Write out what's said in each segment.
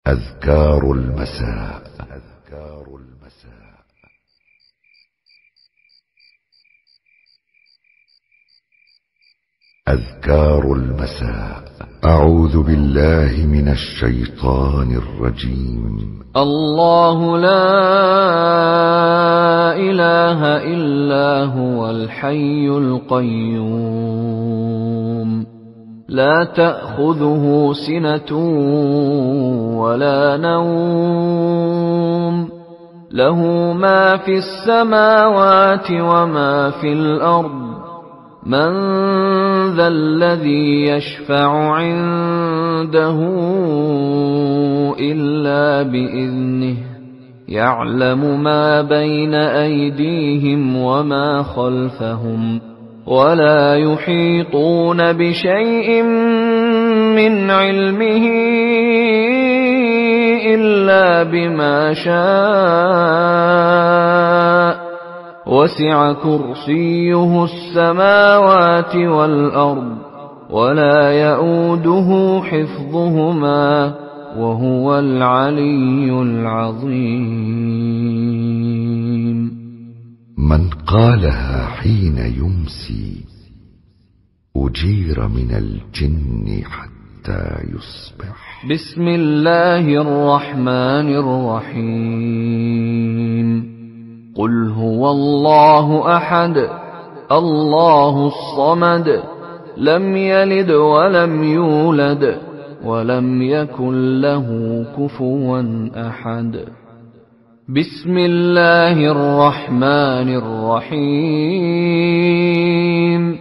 أذكار المساء. أذكار المساء. أعوذ بالله من الشيطان الرجيم. الله لا إله إلا هو الحي القيوم لا تأخذه سنة ولا نوم له ما في السماوات وما في الأرض من ذا الذي يشفع عنده إلا بإذنه يعلم ما بين أيديهم وما خلفهم ولا يحيطون بشيء من علمه إلا بما شاء وسع كرسيه السماوات والأرض ولا يئوده حفظهما وهو العلي العظيم. من قالها حين يمسي أجير من الجن حتى يصبح. بسم الله الرحمن الرحيم. قل هو الله أحد الله الصمد لم يلد ولم يولد ولم يكن له كفوا أحد. بسم الله الرحمن الرحيم.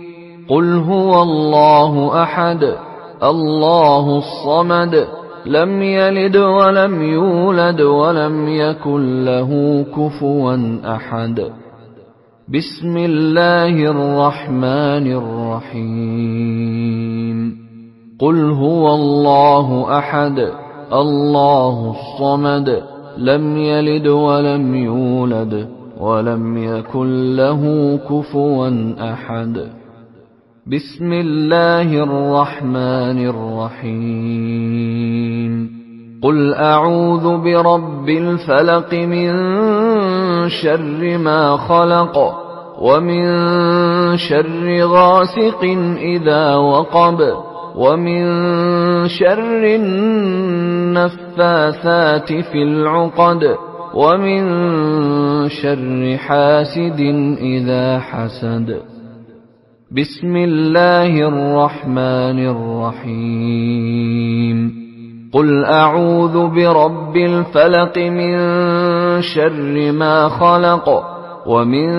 قل هو الله أحد الله الصمد لم يلد ولم يولد ولم يكن له كفوا أحد. بسم الله الرحمن الرحيم. قل هو الله أحد الله الصمد لم يلد ولم يولد ولم يكن له كفوا أحد. بسم الله الرحمن الرحيم. قل أعوذ برب الفلق من شر ما خلق ومن شر غاسق إذا وقب ومن شر النفاثات في العقد ومن شر حاسد إذا حسد. بسم الله الرحمن الرحيم. قل أعوذ برب الفلق من شر ما خلق ومن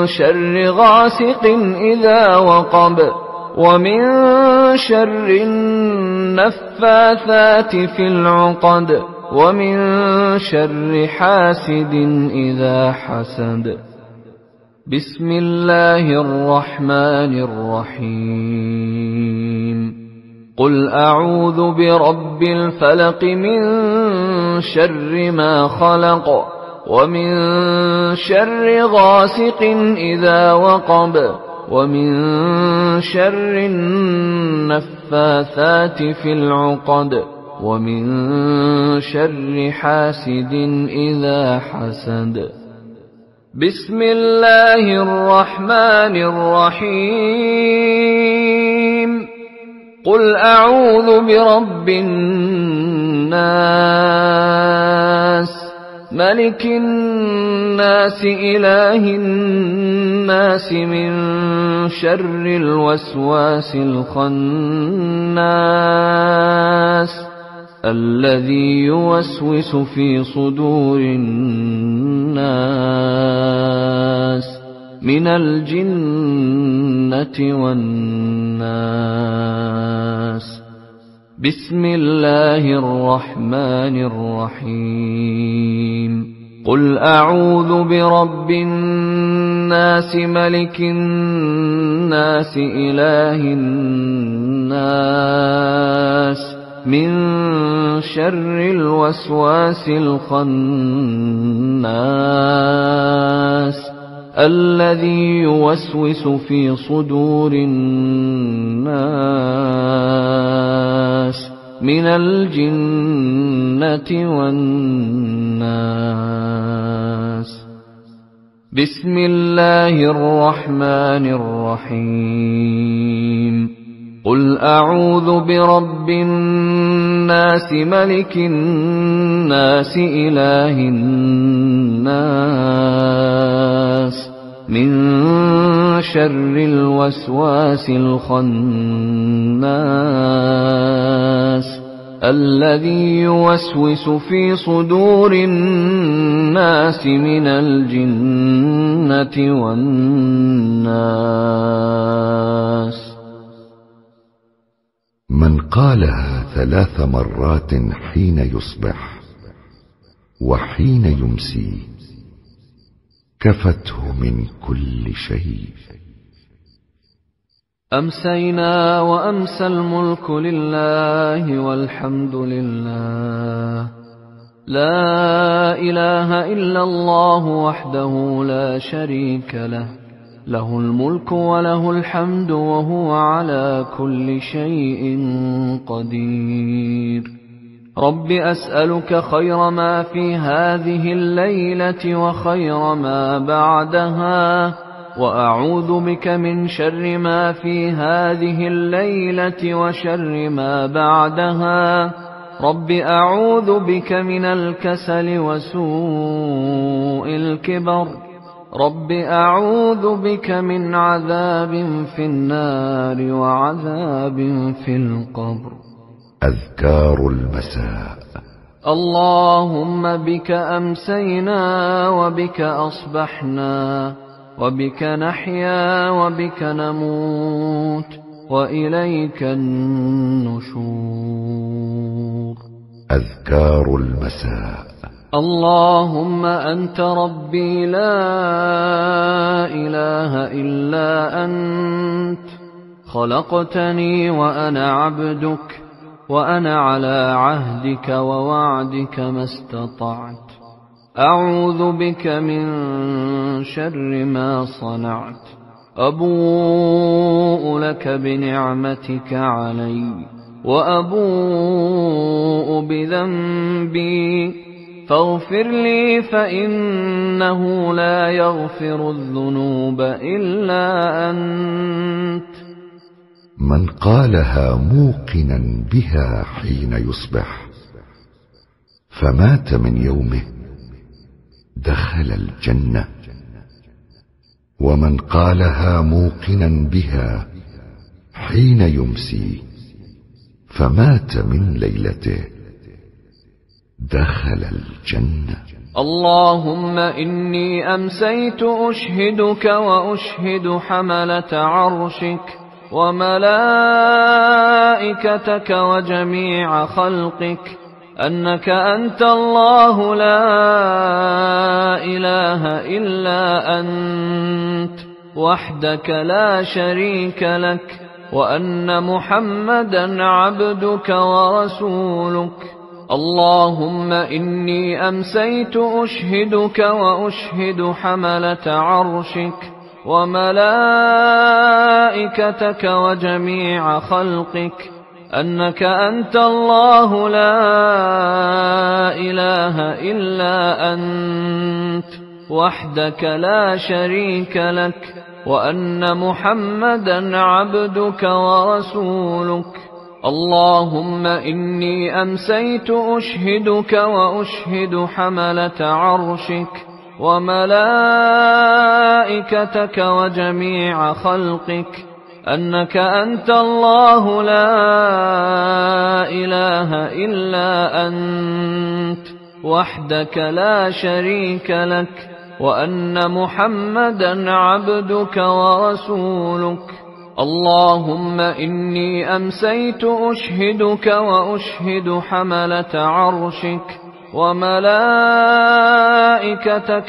شر غاسق إذا وقب ومن شر النفاثات في العقد ومن شر حاسد إذا حسد. بسم الله الرحمن الرحيم. قل أعوذ برب الفلق من شر ما خلق ومن شر غاسق إذا وقب ومن شر النفاثات في العقد ومن شر حاسد إذا حسد. بسم الله الرحمن الرحيم. قل أعوذ برب الناس ملك الناس إله الناس من شر الوسواس الخناس الذي يوسوس في صدور الناس من الجنة والناس. بسم الله الرحمن الرحيم. قل أعوذ برب الناس ملك الناس إله الناس من شر الوسواس الخناس الذي يوسوس في صدور الناس من الجنة والناس. بسم الله الرحمن الرحيم. قل أعوذ برب الناس ملك الناس إله الناس من شر الوسواس الخناس الذي يوسوس في صدور الناس من الجنة والناس. من قالها 3 مرات حين يصبح وحين يمسي كفته من كل شيء. أمسينا وأمسى الملك لله والحمد لله، لا إله إلا الله وحده لا شريك له، له الملك وله الحمد وهو على كل شيء قدير. رب أسألك خير ما في هذه الليلة وخير ما بعدها، وأعوذ بك من شر ما في هذه الليلة وشر ما بعدها. رب أعوذ بك من الكسل وسوء الكبر. رب أعوذ بك من عذاب في النار وعذاب في القبر. أذكار المساء. اللهم بك أمسينا وبك أصبحنا وبك نحيا وبك نموت وإليك النشور. أذكار المساء. اللهم أنت ربي لا إله إلا أنت، خلقتني وأنا عبدك، وأنا على عهدك ووعدك ما استطعت. أعوذ بك من شر ما صنعت. أبوء لك بنعمتك علي وأبوء بذنبي، فاغفر لي فإنه لا يغفر الذنوب إلا أنت. من قالها موقنا بها حين يصبح فمات من يومه دخل الجنة، ومن قالها موقنا بها حين يمسي فمات من ليلته دخل الجنة. اللهم إني أمسيت أشهدك وأشهد حملة عرشك وملائكتك وجميع خلقك أنك أنت الله لا إله إلا أنت وحدك لا شريك لك، وأن محمدا عبدك ورسولك. اللهم إني أمسيت أشهدك وأشهد حملة عرشك وملائكتك وجميع خلقك أنك أنت الله لا إله إلا أنت وحدك لا شريك لك، وأن محمدا عبدك ورسولك. اللهم إني أمسيت أشهدك وأشهد حملة عرشك وملائكتك وجميع خلقك أنك أنت الله لا إله إلا أنت وحدك لا شريك لك، وأن محمدا عبدك ورسولك. اللهم إني أمسيت أشهدك وأشهد حملة عرشك وملائكتك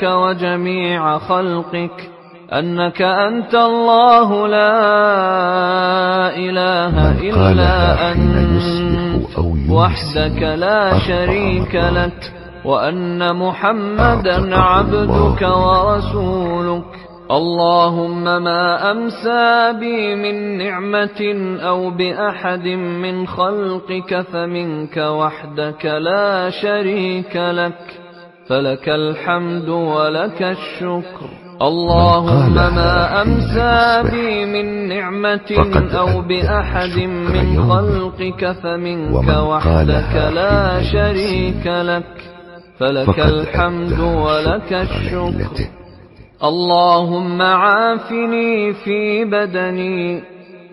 وجميع خلقك أنك أنت الله لا إله إلا أنت وحدك لا شريك لك، وأن محمدا عبدك ورسولك. اللهم ما أمسى بي من نعمة أو بأحد من خلقك فمنك وحدك لا شريك لك، فلك الحمد ولك الشكر. اللهم ما أمسى بي من نعمة أو بأحد من خلقك فمنك وحدك لا شريك لك، فلك الحمد ولك الشكر. اللهم عافني في بدني،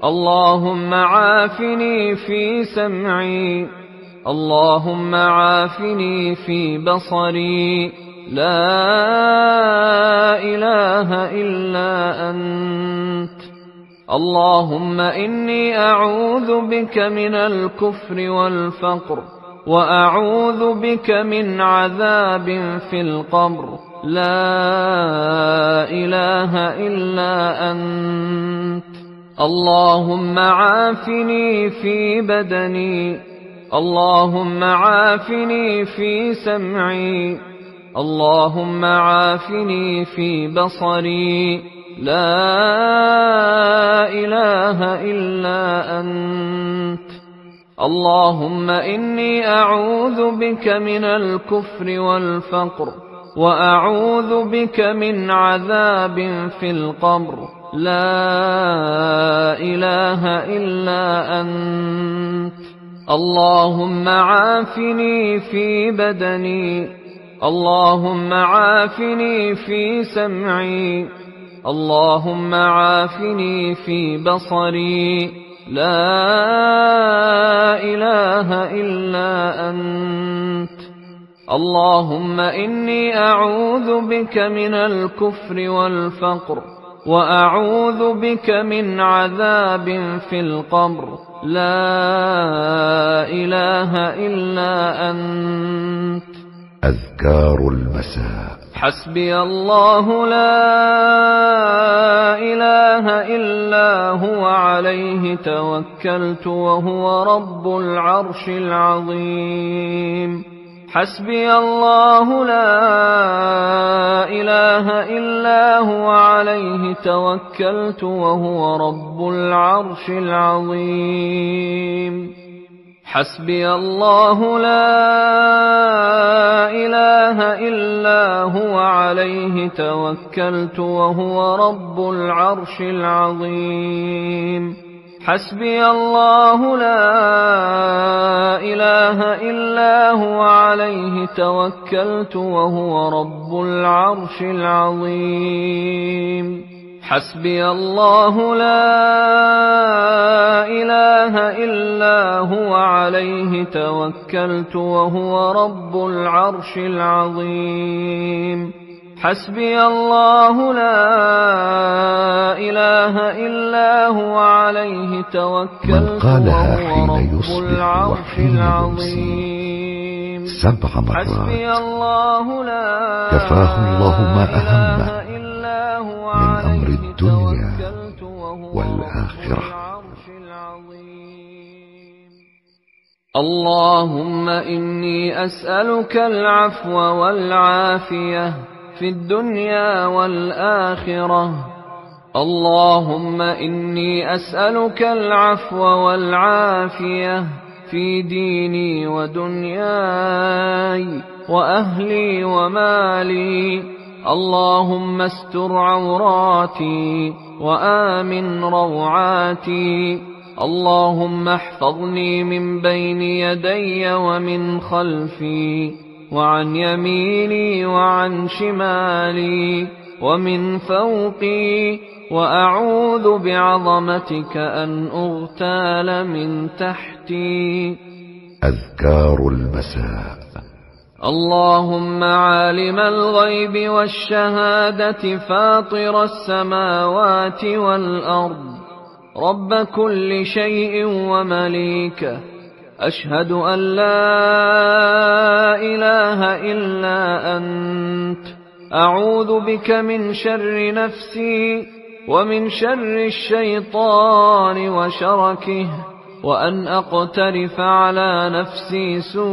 اللهم عافني في سمعي، اللهم عافني في بصري، لا إله إلا أنت. اللهم إني أعوذ بك من الكفر والفقر، وأعوذ بك من عذاب في القبر، لا إله إلا أنت. اللهم عافني في بدني، اللهم عافني في سمعي، اللهم عافني في بصري، لا إله إلا أنت. اللهم إني أعوذ بك من الكفر والفقر، وأعوذ بك من عذاب في القبر، لا إله إلا أنت. اللهم عافني في بدني، اللهم عافني في سمعي، اللهم عافني في بصري، لا إله إلا أنت. اللهم إني أعوذ بك من الكفر والفقر، وأعوذ بك من عذاب في القبر، لا إله إلا أنت. أذكار المساء. حسبي الله لا إله إلا هو عليه توكلت وهو رب العرش العظيم. حسبي الله لا إله إلا هو عليه توكلت وهو رب العرش العظيم. حسبي الله لا إله إلا هو عليه توكلت وهو رب العرش العظيم. حسبي الله لا إله إلا هو عليه توكلت وهو رب العرش العظيم. حسبي الله لا إله إلا هو عليه توكلت وهو رب العرش العظيم. حسبي الله لا إله إلا هو عليه توكلت وهو رب العرش العظيم. 7 مرات كفاه الله ما أهمه من أمر الدنيا والآخرة. اللهم إني أسألك العفو والعافية في الدنيا والآخرة. اللهم إني أسألك العفو والعافية في ديني ودنياي وأهلي ومالي. اللهم استر عوراتي وآمن روعاتي. اللهم احفظني من بين يدي ومن خلفي وعن يميني وعن شمالي ومن فوقي، وأعوذ بعظمتك أن أغتال من تحتي. أذكار المساء. اللهم عالم الغيب والشهادة فاطر السماوات والأرض رب كل شيء ومليكه، أشهد أن لا إله إلا أنت. أعوذ بك من شر نفسي ومن شر الشيطان وشركه، وأن أقترف على نفسي سوءا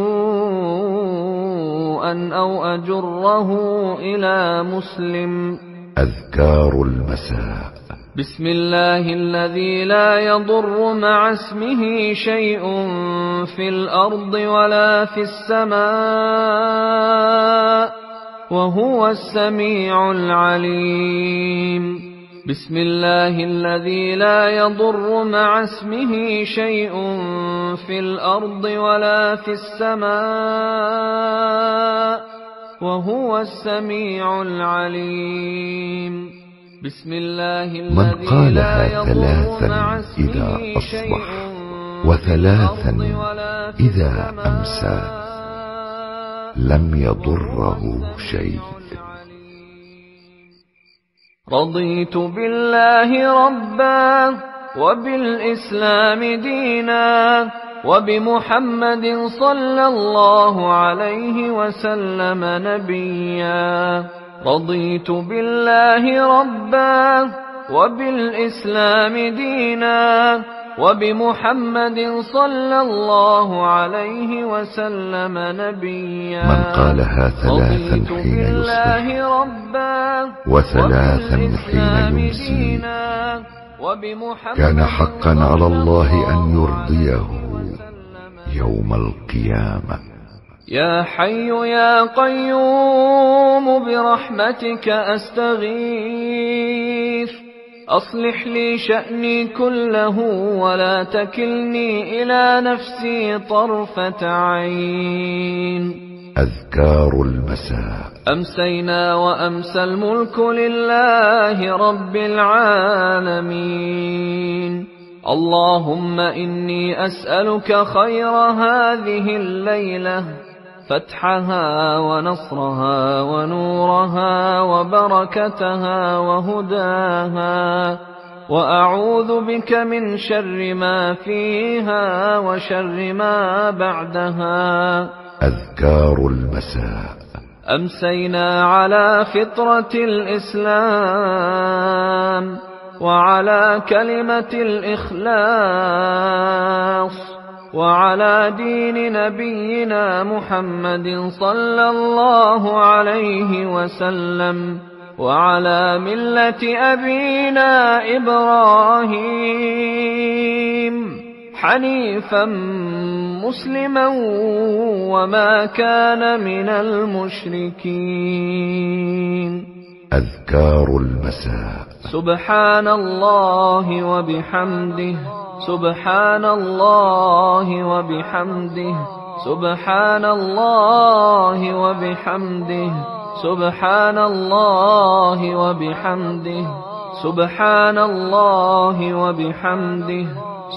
أو أجره إلى مسلم. أذكار المساء. بسم الله الذي لا يضر مع اسمه شيء في الأرض ولا في السماء وهو السميع العليم. بسم الله الذي لا يضر مع اسمه شيء في الأرض ولا في السماء وهو السميع العليم. بسم الله من الذي قالها لا يضر ثلاثا مع إذا اسمه أصبح شيء وثلاثا في الأرض ولا في إذا السماء أمسى لم يضره شيء. رضيت بالله ربا وبالإسلام دينا وبمحمد صلى الله عليه وسلم نبيا. رضيت بالله ربا وبالإسلام دينا وبمحمد صلى الله عليه وسلم نبيا. من قالها ثلاثا حين يصبح وثلاثا حين يمسي كان حقا على الله أن يرضيه يوم القيامة. يا حي يا قيوم برحمتك أستغيث أصلح لي شأني كله ولا تكلني إلى نفسي طرفة عين. أذكار المساء. أمسينا وأمسى الملك لله رب العالمين. اللهم إني أسألك خير هذه الليلة فتحها ونصرها ونورها وبركتها وهداها وأعوذ بك من شر ما فيها وشر ما بعدها. أذكار المساء. أمسينا على فطرة الإسلام وعلى كلمة الإخلاص وعلى دين نبينا محمد صلى الله عليه وسلم وعلى ملة أبينا إبراهيم حنيفا مسلما وما كان من المشركين. أذكار المساء. سبحان الله وبحمده سبحان الله وبحمده سبحان الله وبحمده سبحان الله وبحمده سبحان الله وبحمده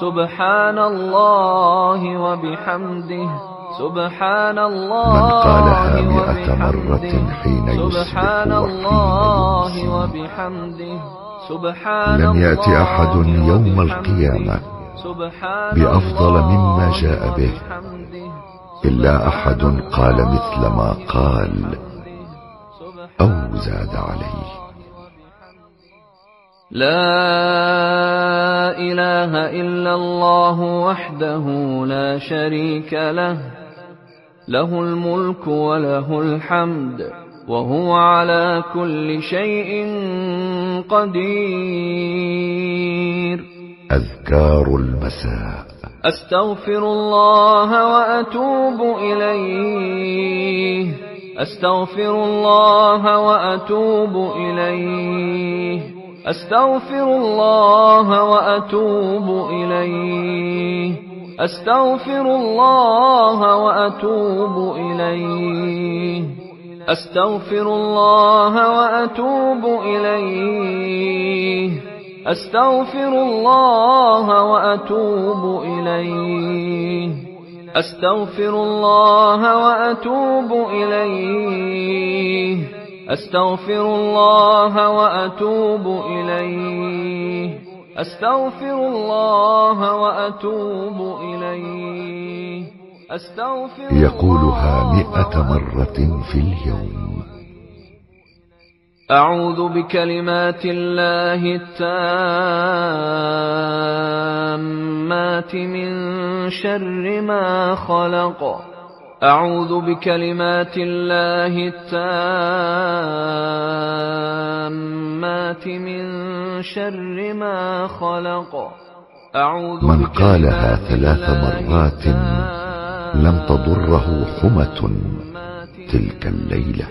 سبحان الله وبحمده سبحان الله. من قالها 100 مرة حين سبحان يصبح الله وحين وبحمده سبحان لم يأت الله أحد يوم القيامة بأفضل مما جاء به إلا أحد قال مثل ما قال أو زاد عليه. لا إله إلا الله وحده لا شريك له له الملك وله الحمد وهو على كل شيء قدير. أذكار المساء. أستغفر الله وأتوب إليه أستغفر الله وأتوب إليه أستغفر الله وأتوب إليه أستغفر الله وأتوب إليه أستغفر الله وأتوب إليه أستغفر الله وأتوب إليه أستغفر الله وأتوب إليه أستغفر الله وأتوب إليه أستغفر الله وأتوب إليه أستغفر. يقولها 100 مرة في اليوم. أعوذ بكلمات الله التامات من شر ما خلق. أعوذ بكلمات الله التامات من شر ما خلق. من قالها 3 مرات لم تضره حمة تلك الليلة.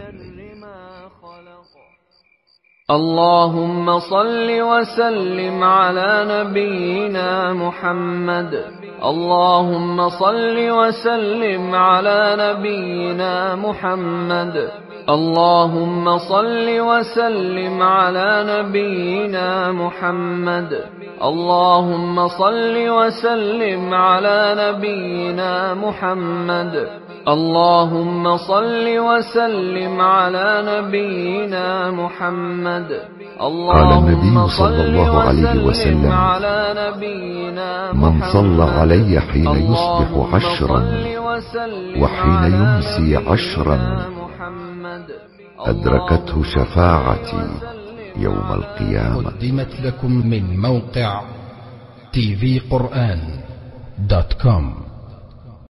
اللهم صل وسلم على نبينا محمد. اللهم صل وسلم على نبينا محمد. اللهم صل وسلم على نبينا محمد. اللهم صل وسلم على نبينا محمد. اللهم صل وسلم على نبينا محمد. قال النبي صلى الله عليه وسلم: من صلى علي حين يصبح 10 وحين يمسي 10 أدركته شفاعتي يوم القيامة. قدمت لكم من موقع tvquran.com.